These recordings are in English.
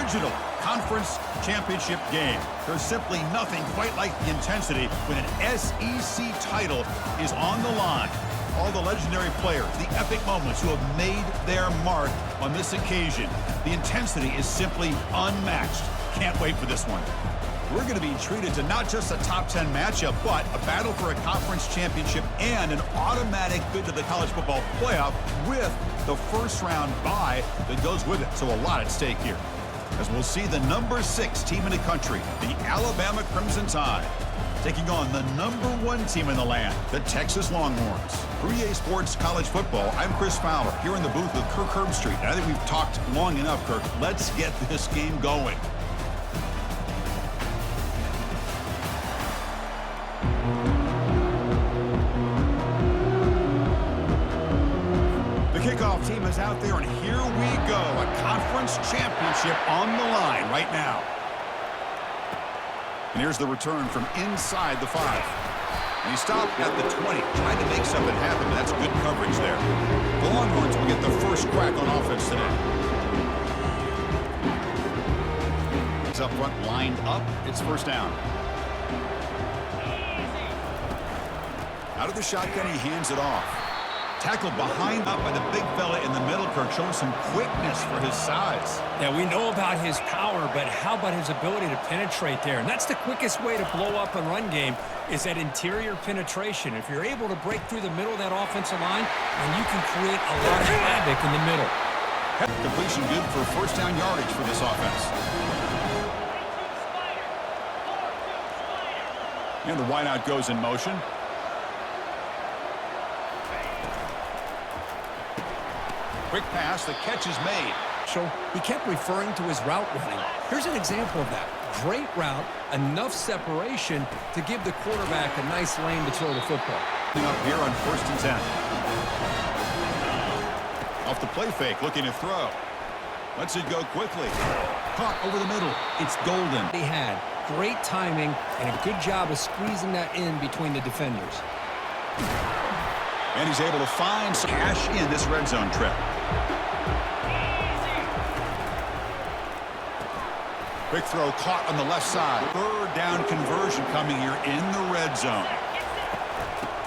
digital conference championship game. There's simply nothing quite like the intensity when an SEC title is on the line. All the legendary players, the epic moments who have made their mark on this occasion. The intensity is simply unmatched. Can't wait for this one. We're going to be treated to not just a top 10 matchup, but a battle for a conference championship and an automatic bid to the college football playoff with the first round bye that goes with it. So a lot at stake here. As we'll see the number 6 team in the country, the Alabama Crimson Tide, taking on the number 1 team in the land, the Texas Longhorns. For EA Sports College Football, I'm Chris Fowler, here in the booth with Kirk Herbstreit. And I think we've talked long enough, Kirk. Let's get this game going. Kickoff team is out there, and here we go. A conference championship on the line right now. And here's the return from inside the 5. And he stopped at the 20, trying to make something happen. That's good coverage there. The Longhorns will get the first crack on offense today. He's up front, lined up. It's first down. Out of the shotgun, he hands it off. Tackled behind up by the big fella in the middle, Kirk, showing some quickness for his size. Yeah, we know about his power, but how about his ability to penetrate there? And that's the quickest way to blow up a run game is that interior penetration. If you're able to break through the middle of that offensive line, then you can create a lot of havoc in the middle. Completion good for first down yardage for this offense. And the wideout goes in motion. Quick pass, the catch is made. So he kept referring to his route running. Here's an example of that. Great route, enough separation to give the quarterback a nice lane to throw the football. Up here on 1st and 10. Off the play fake, looking to throw. Lets it go quickly. Caught over the middle. It's golden. He had great timing and a good job of squeezing that in between the defenders. And he's able to find some cash in this red zone trip. Quick throw caught on the left side. 3rd down conversion coming here in the red zone.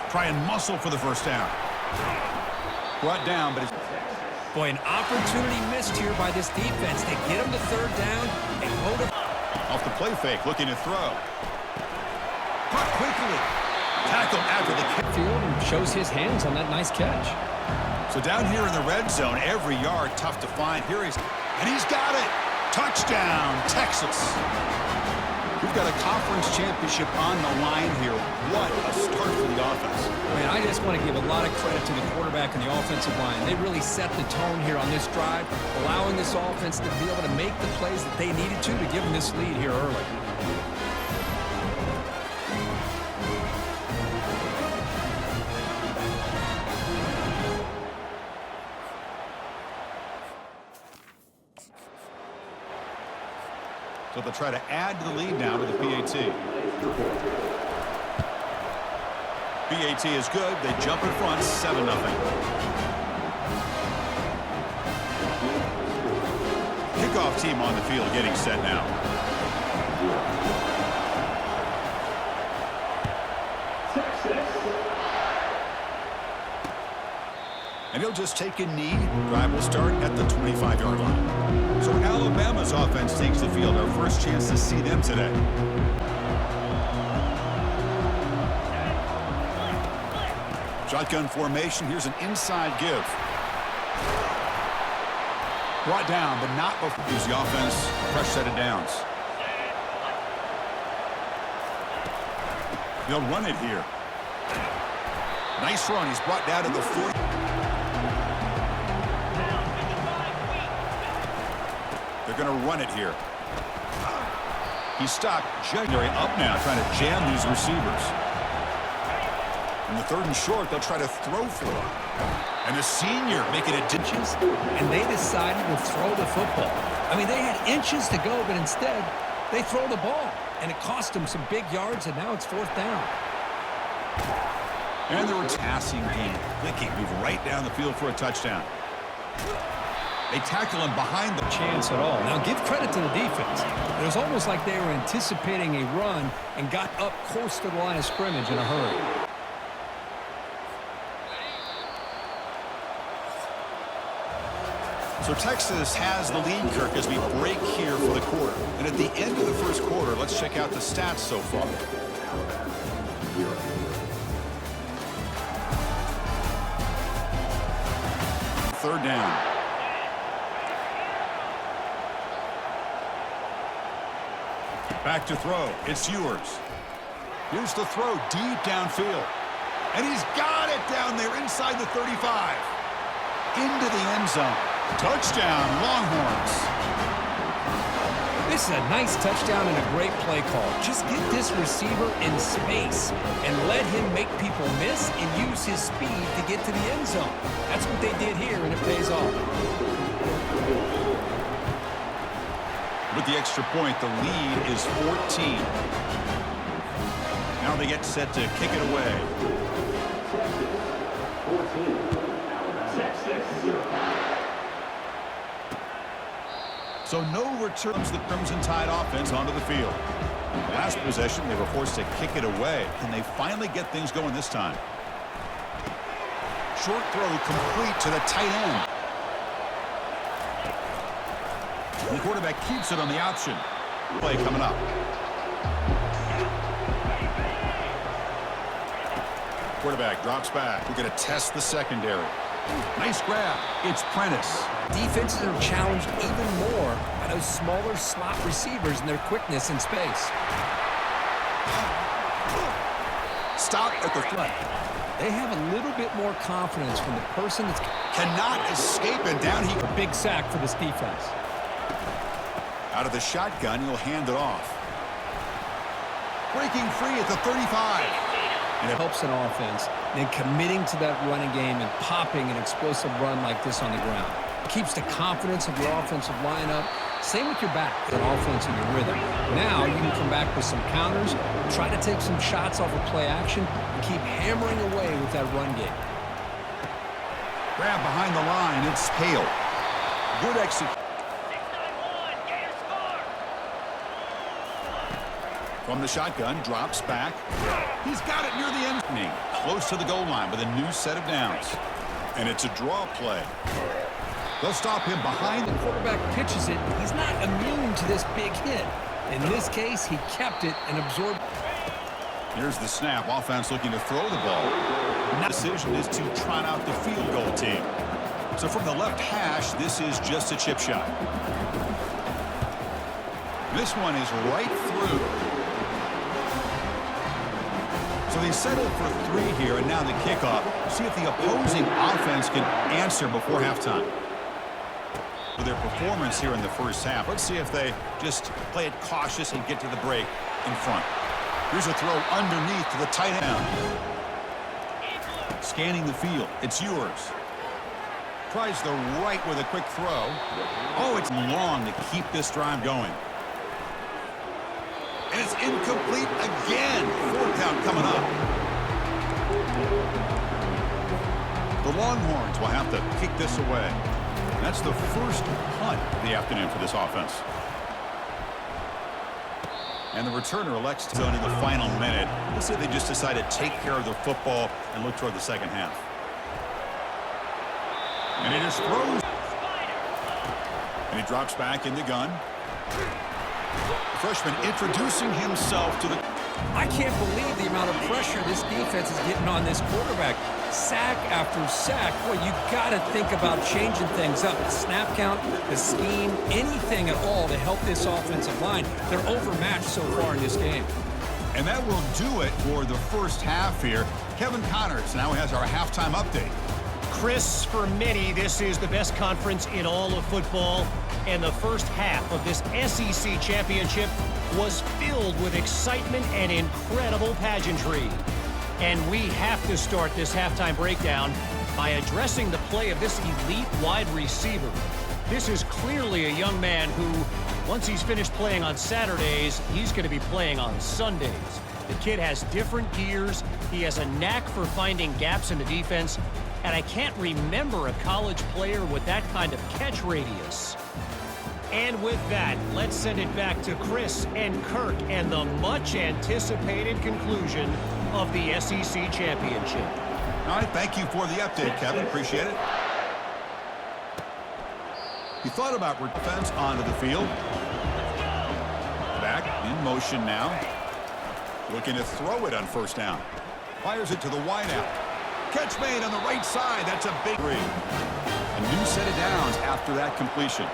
Try and muscle for the first down. Brought down, but it's... Boy, an opportunity missed here by this defense. They get him to 3rd down and hold him. Off the play fake, looking to throw. Caught quickly. Tackled after the kick. Field and shows his hands on that nice catch. So down here in the red zone, every yard tough to find. Here he's... And he's got it. Touchdown, Texas. We've got a conference championship on the line here. What a start for the offense. Man, I just want to give a lot of credit to the quarterback and the offensive line. They really set the tone here on this drive, allowing this offense to be able to make the plays that they needed to give them this lead here early. So they'll try to add to the lead now to the PAT. PAT is good. They jump in front, 7-0. Kickoff team on the field getting set now. And he'll just take a knee. Drive will start at the 25-yard line. So Alabama's offense takes the field. Our first chance to see them today. Shotgun formation. Here's an inside give. Brought down, but not before. Gives the offense a fresh set of downs. They'll run it here. Nice run. He's brought down to the 40. They're going to run it here. He stopped. Judgery up now, trying to jam these receivers. In the 3rd and short, they'll try to throw for him. And the senior making it ditches. And they decided to throw the football. I mean, they had inches to go, but instead, they throw the ball. And it cost them some big yards, and now it's 4th down. And the passing game. Clicking, move right down the field for a touchdown. They tackle him behind the chance at all. Now give credit to the defense. It was almost like they were anticipating a run and got up close to the line of scrimmage in a hurry. So Texas has the lead, Kirk, as we break here for the quarter. And at the end of the first quarter, let's check out the stats so far. Third down. Back to throw. It's yours. Here's the throw deep downfield. And he's got it down there inside the 35. Into the end zone. Touchdown, Longhorns. This is a nice touchdown and a great play call. Just get this receiver in space and let him make people miss and use his speed to get to the end zone. That's what they did here, and it pays off. With the extra point, the lead is 14. Now they get set to kick it away. 14. So no returns the Crimson Tide offense onto the field. Last possession, they were forced to kick it away. Can they finally get things going this time? Short throw complete to the tight end. The quarterback keeps it on the option. Play coming up. Quarterback drops back. We're going to test the secondary. Nice grab. It's Prentice. Defenses are challenged even more by those smaller slot receivers and their quickness in space. Stop at the front. They have a little bit more confidence from the person that's cannot escape, and down he. A big sack for this defense. Out of the shotgun, he'll hand it off. Breaking free at the 35. And it helps an offense, then committing to that running game and popping an explosive run like this on the ground. It keeps the confidence of your offensive lineup. Same with your back, an offense in your rhythm. Now you can come back with some counters, try to take some shots off of play action, and keep hammering away with that run game. Grab behind the line, it's Hale. Good execution. From the shotgun, drops back. He's got it near the end. Close to the goal line with a new set of downs. And it's a draw play. They'll stop him behind. The quarterback pitches it. He's not immune to this big hit. In this case, he kept it and absorbed. Here's the snap. Offense looking to throw the ball. The decision is to trot out the field goal team. So from the left hash, this is just a chip shot. This one is right through. So they settle for 3 here, and now the kickoff. See if the opposing offense can answer before halftime. For their performance here in the first half, let's see if they just play it cautious and get to the break in front. Here's a throw underneath to the tight end. Scanning the field. It's yours. Tries the right with a quick throw. Oh, it's long to keep this drive going. And it's incomplete again. 4th down coming up. The Longhorns will have to kick this away. That's the first punt of the afternoon for this offense. And the returner elects to zone in the final minute. Let's say they just decide to take care of the football and look toward the second half. And he just throws. And he drops back in the gun. Freshman introducing himself to the... I can't believe the amount of pressure this defense is getting on this quarterback. Sack after sack. Boy, you got to think about changing things up. The snap count, the scheme, anything at all to help this offensive line. They're overmatched so far in this game. And that will do it for the first half here. Kevin Connors now has our halftime update. Chris, for many, this is the best conference in all of football. And the first half of this SEC championship was filled with excitement and incredible pageantry. And we have to start this halftime breakdown by addressing the play of this elite wide receiver. This is clearly a young man who, once he's finished playing on Saturdays, he's going to be playing on Sundays. The kid has different gears. He has a knack for finding gaps in the defense. And I can't remember a college player with that kind of catch radius. And with that, let's send it back to Chris and Kirk and the much-anticipated conclusion of the SEC Championship. All right, thank you for the update, Kevin. Appreciate it. You thought about defense onto the field. Back in motion now. Looking to throw it on first down. Fires it to the wideout. Catch made on the right side. That's a big read. A new set of downs after that completion.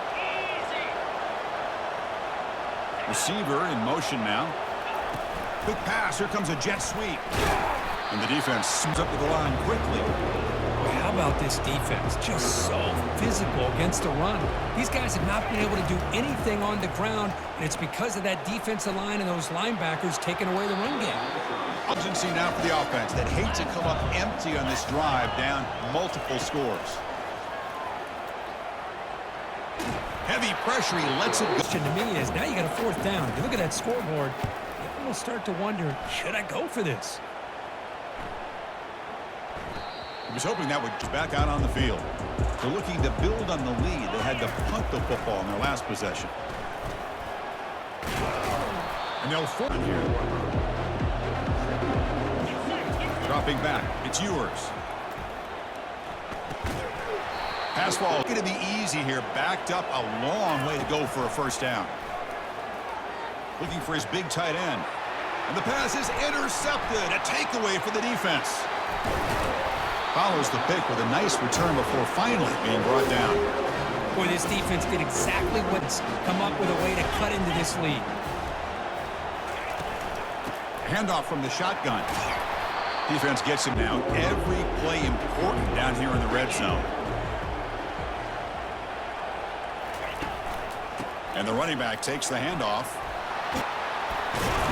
Receiver in motion now. Quick pass. Here comes a jet sweep. And the defense sums up to the line quickly. How about this defense? Just so physical against the run. These guys have not been able to do anything on the ground, and it's because of that defensive line and those linebackers taking away the run game. Urgency now for the offense that hate to come up empty on this drive, down multiple scores. Heavy pressure, he lets it go. The question to me is, now you got a fourth down. You look at that scoreboard, you almost start to wonder, should I go for this? He was hoping that would get back out on the field. They're looking to build on the lead. They had to punt the football in their last possession. And they'll form here. Dropping back. It's yours. Pass ball going to be easy here. Backed up a long way to go for a first down. Looking for his big tight end. And the pass is intercepted. A takeaway for the defense. Follows the pick with a nice return before finally being brought down. Boy, this defense did exactly what's come up with a way to cut into this lead. Handoff from the shotgun. Defense gets him now. Every play important down here in the red zone. And the running back takes the handoff.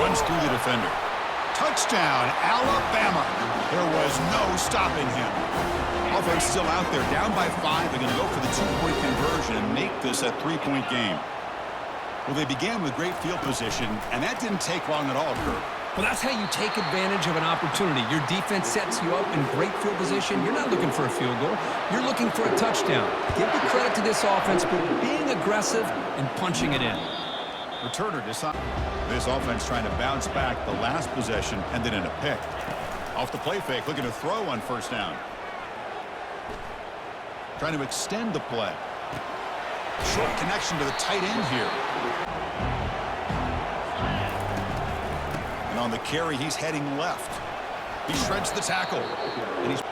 Runs through the defender. Touchdown, Alabama. There was no stopping him. Offense still out there, down by 5. They're going to go for the 2-point conversion and make this a 3-point game. Well, they began with great field position, and that didn't take long at all, Kirk. Well, that's how you take advantage of an opportunity. Your defense sets you up in great field position. You're not looking for a field goal. You're looking for a touchdown. Give the credit to this offense for being aggressive and punching it in. Returner decided. This offense trying to bounce back the last possession, and then in a pick. Off the play fake, looking to throw on first down. Trying to extend the play. Short connection to the tight end here. And on the carry, he's heading left. He shreds the tackle. And he's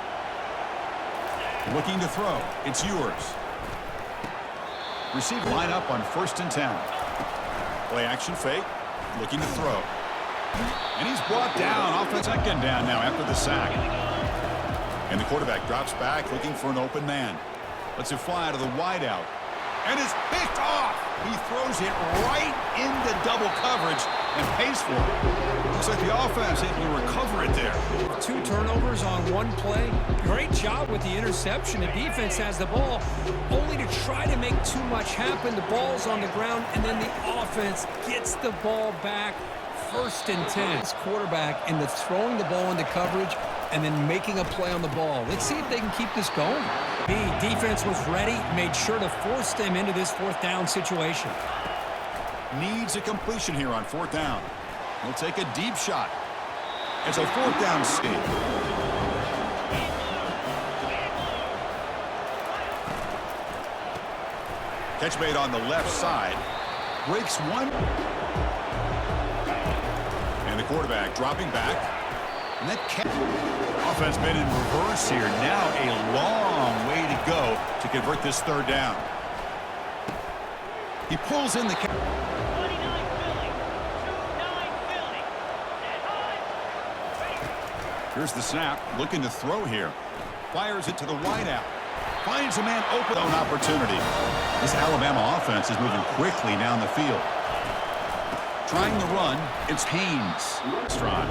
looking to throw. It's yours. Receiver line up on 1st and 10. Play action fake. Looking to throw. And he's brought down. Offense second down now after the sack. And the quarterback drops back looking for an open man. Lets it fly to the wideout. And it's picked off. He throws it right into double coverage and pays for it. Looks like the offense able to recover it there. 2 turnovers on 1 play. Great job with the interception. The defense has the ball, only to try to make too much happen. The ball's on the ground, and then the offense gets the ball back. 1st and 10. This quarterback into throwing the ball into coverage and then making a play on the ball. Let's see if they can keep this going. The defense was ready, made sure to force them into this 4th down situation. Needs a completion here on 4th down. He'll take a deep shot. It's a 4th down speed. Catch made on the left side. Breaks one. And the quarterback dropping back. And that offense been in reverse here. Now a long way to go to convert this 3rd down. He pulls in the Here's the snap. Looking to throw here. Fires it to the wideout. Finds a man open on opportunity. This Alabama offense is moving quickly down the field. Trying the run. It's Haynes. Drive.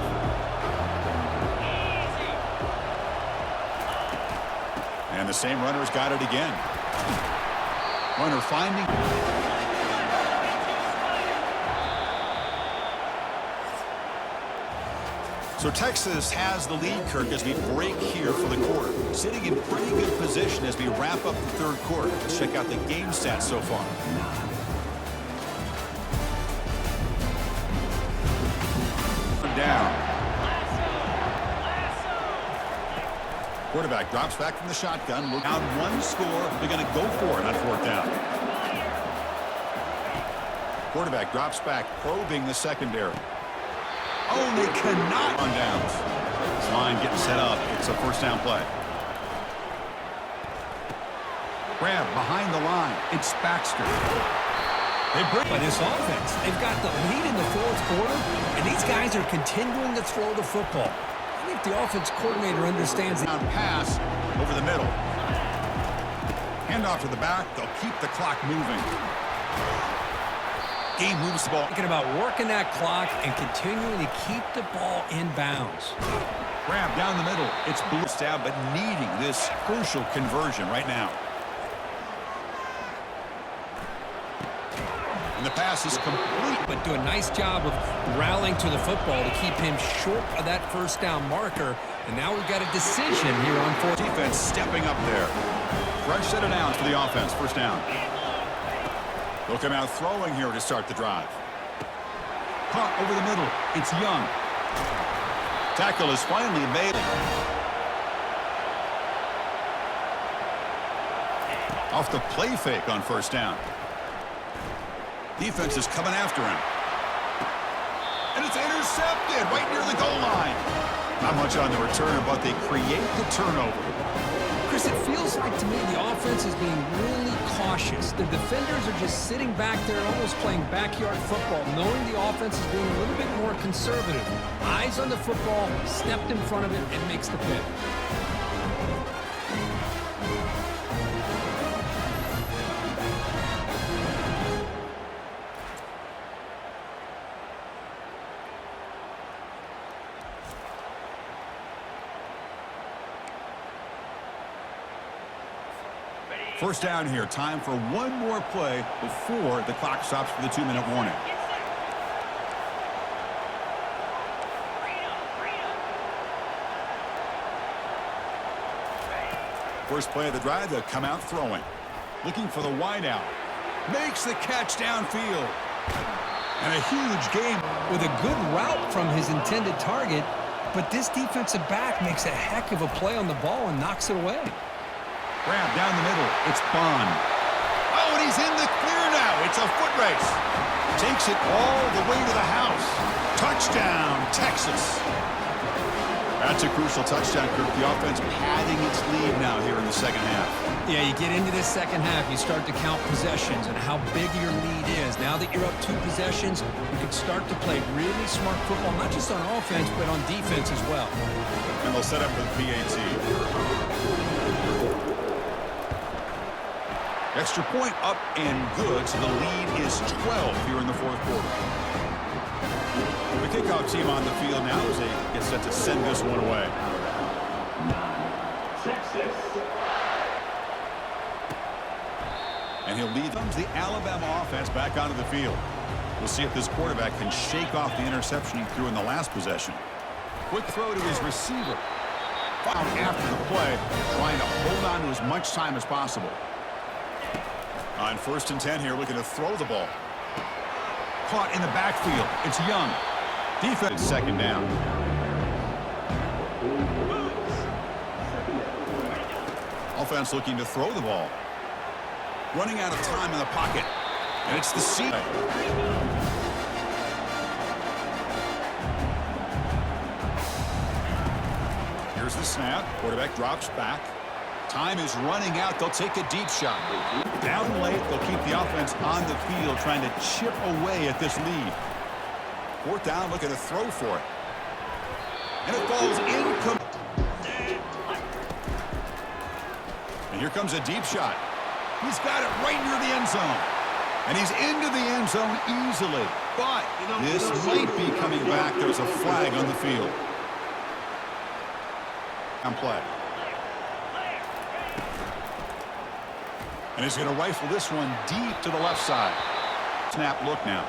And the same runner's got it again. Runner finding. So Texas has the lead, Kirk, as we break here for the quarter. Sitting in pretty good position as we wrap up the third quarter. Let's check out the game stats so far. Down. Quarterback drops back from the shotgun. Down one score. They're going to go for it on fourth down. Quarterback drops back, probing the secondary. Oh, they cannot on downs. This line getting set up. It's a first down play. Grab behind the line. It's Baxter. They break by this offense. They've got the lead in the fourth quarter, and these guys are continuing to throw the football. I think the offense coordinator understands the pass over the middle. Hand off to the back. They'll keep the clock moving. Game moves the ball. Thinking about working that clock and continuing to keep the ball in bounds. Grab down the middle. It's blue stab, but needing this crucial conversion right now. And the pass is complete. But do a nice job of rallying to the football to keep him short of that first down marker. And now we've got a decision here on fourth. Defense stepping up there. Fresh set of downs for the offense. First down. They'll come out throwing here to start the drive. Caught over the middle. It's Young. Tackle is finally made. Off the play fake on first down. Defense is coming after him. And it's intercepted right near the goal line. Not much on the return, but they create the turnover. Chris, it feels like to me the offense is being really cautious. The defenders are just sitting back there almost playing backyard football, knowing the offense is being a little bit more conservative. Eyes on the football, stepped in front of it, and makes the pick. First down here. Time for one more play before the clock stops for the 2-minute warning. First play of the drive, they'll come out throwing. Looking for the wide out. Makes the catch downfield. And a huge game. With a good route from his intended target, but this defensive back makes a heck of a play on the ball and knocks it away. Grab down the middle. It's Bond. Oh, and he's in the clear now. It's a foot race. Takes it all the way to the house. Touchdown, Texas. That's a crucial touchdown, Kirk. The offense padding its lead now here in the second half. Yeah, you get into this second half, you start to count possessions and how big your lead is. Now that you're up 2 possessions, you can start to play really smart football, not just on offense, but on defense as well. And they'll set up for the PAT. Extra point up and good, so the lead is 12 here in the fourth quarter. The kickoff team on the field now as they get set to send this one away. And he'll lead them to the Alabama offense back onto the field. We'll see if this quarterback can shake off the interception he threw in the last possession. Quick throw to his receiver. Found after the play, trying to hold on to as much time as possible. On 1st and 10 here, looking to throw the ball. Caught in the backfield. It's Young. Defense second down. Offense looking to throw the ball. Running out of time in the pocket. And it's the seat. Here's the snap. Quarterback drops back. Time is running out. They'll take a deep shot. Down late, they'll keep the offense on the field, trying to chip away at this lead. 4th down, looking to throw for it. And it falls incomplete. And here comes a deep shot. He's got it right near the end zone. And he's into the end zone easily. But this might be coming back. There's a flag on the field. On play. And he's going to rifle this one deep to the left side. Snap look now.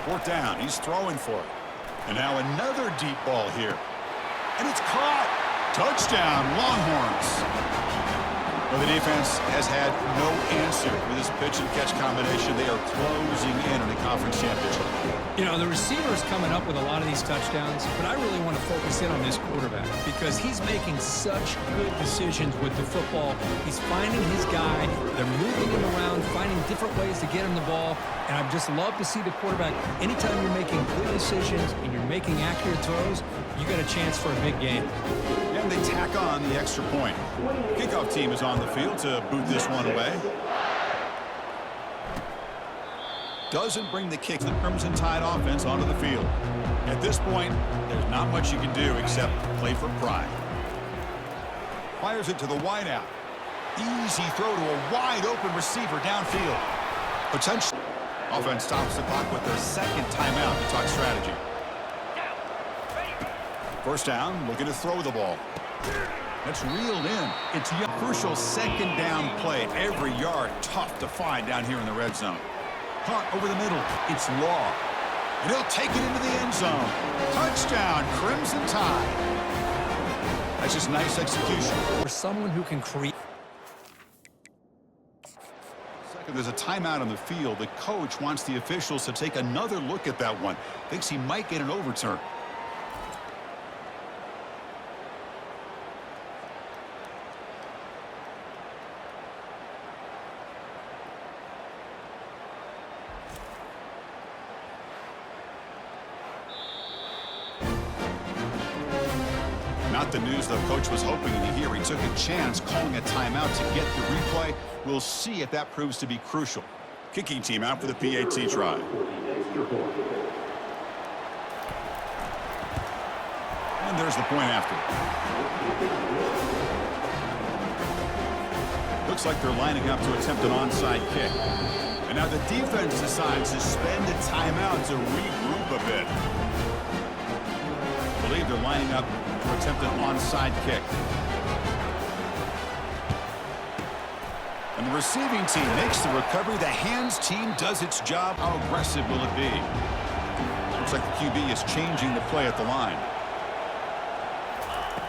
Fourth down. He's throwing for it. And now another deep ball here. And it's caught. Touchdown, Longhorns. Well, the defense has had no answer with this pitch and catch combination. They are closing in on the conference championship. You know, the receiver's coming up with a lot of these touchdowns, but I really want to focus in on this quarterback because he's making such good decisions with the football. He's finding his guy. They're moving him around, finding different ways to get him the ball, and I'd just love to see the quarterback. Anytime you're making good decisions and you're making accurate throws, you got a chance for a big game. And they tack on the extra point. Kickoff team is on the field to boot this one away. Doesn't bring the kick. The Crimson Tide offense onto the field. At this point, there's not much you can do except play for pride. Fires it to the wideout. Easy throw to a wide-open receiver downfield. Potential. Offense stops the clock with their second timeout to talk strategy. First down, looking to throw the ball. That's reeled in. It's a crucial second down play. Every yard tough to find down here in the red zone. Caught over the middle. It's Law. And he'll take it into the end zone. Touchdown, Crimson Tide. That's just nice execution. For someone who can create. Second, there's a timeout on the field. The coach wants the officials to take another look at that one. Thinks he might get an overturn. Not the news the coach was hoping to hear. He took a chance calling a timeout to get the replay. We'll see if that proves to be crucial. Kicking team out for the PAT try. And there's the point after. Looks like they're lining up to attempt an onside kick. And now the defense decides to spend a timeout to regroup a bit. I believe they're lining up to attempt an onside kick. And the receiving team makes the recovery. The hands team does its job. How aggressive will it be? Looks like the QB is changing the play at the line.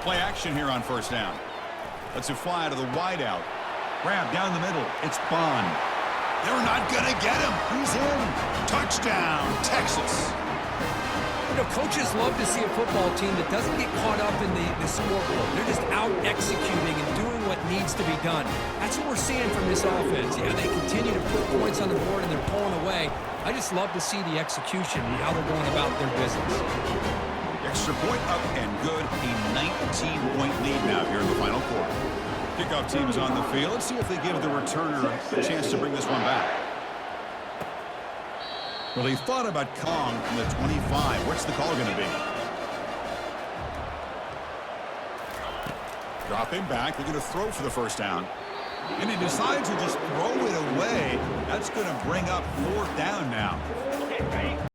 Play action here on first down. Lets it fly to the wideout. Grab down the middle. It's Bond. They're not going to get him. He's in. Touchdown, Texas. You know, coaches love to see a football team that doesn't get caught up in the scoreboard. They're just out executing and doing what needs to be done. That's what we're seeing from this offense. Yeah, they continue to put points on the board and they're pulling away. I just love to see the execution and how they're going about their business. Extra point up and good. A 19-point lead now here in the final quarter. Kickoff team is on the field. Let's see if they give the returner a chance to bring this one back. Well, he thought about Kong from the 25. What's the call going to be? Dropping back. Looking to throw for the first down. And he decides to just throw it away. That's going to bring up fourth down now.